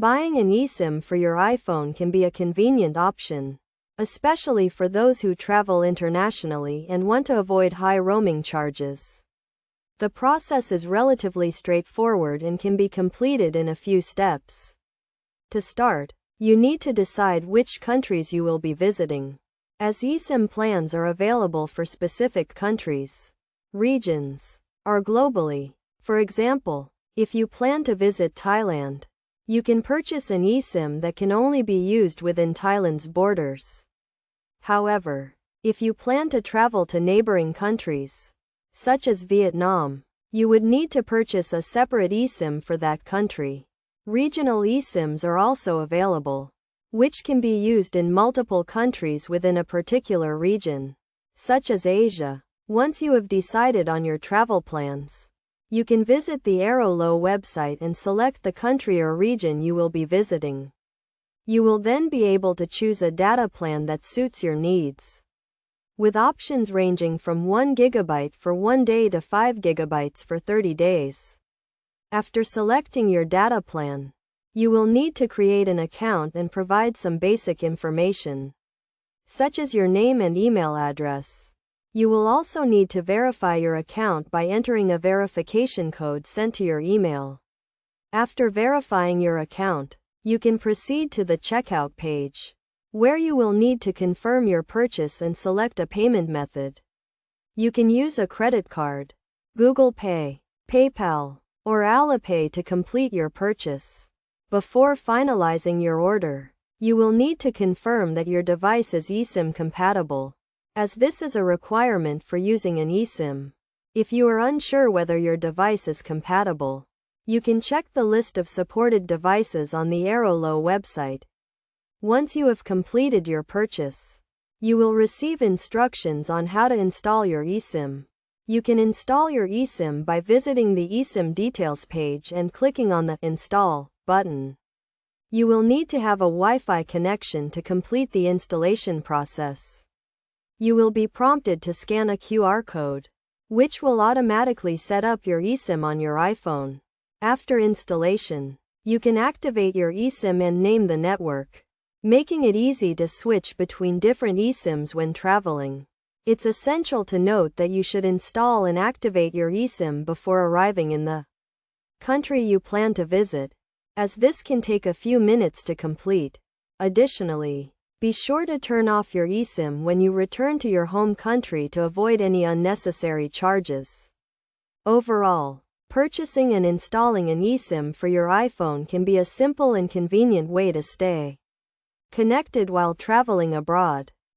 Buying an eSIM for your iPhone can be a convenient option, especially for those who travel internationally and want to avoid high roaming charges. The process is relatively straightforward and can be completed in a few steps. To start, you need to decide which countries you will be visiting, as eSIM plans are available for specific countries, regions, or globally. For example, if you plan to visit Thailand, you can purchase an eSIM that can only be used within Thailand's borders. However, if you plan to travel to neighboring countries, such as Vietnam, you would need to purchase a separate eSIM for that country. Regional eSIMs are also available, which can be used in multiple countries within a particular region, such as Asia. Once you have decided on your travel plans, you can visit the Airalo website and select the country or region you will be visiting. You will then be able to choose a data plan that suits your needs, with options ranging from 1 GB for 1 day to 5 GB for 30 days. After selecting your data plan, you will need to create an account and provide some basic information, such as your name and email address. You will also need to verify your account by entering a verification code sent to your email. After verifying your account, you can proceed to the checkout page, where you will need to confirm your purchase and select a payment method. You can use a credit card, Google Pay, PayPal, or Alipay to complete your purchase. Before finalizing your order, you will need to confirm that your device is eSIM compatible, as this is a requirement for using an eSIM. If you are unsure whether your device is compatible, you can check the list of supported devices on the Airalo website. Once you have completed your purchase, you will receive instructions on how to install your eSIM. You can install your eSIM by visiting the eSIM details page and clicking on the Install button. You will need to have a Wi-Fi connection to complete the installation process. You will be prompted to scan a QR code, which will automatically set up your eSIM on your iPhone. After installation, you can activate your eSIM and name the network, making it easy to switch between different eSIMs when traveling. It's essential to note that you should install and activate your eSIM before arriving in the country you plan to visit, as this can take a few minutes to complete. Additionally, be sure to turn off your eSIM when you return to your home country to avoid any unnecessary charges. Overall, purchasing and installing an eSIM for your iPhone can be a simple and convenient way to stay connected while traveling abroad.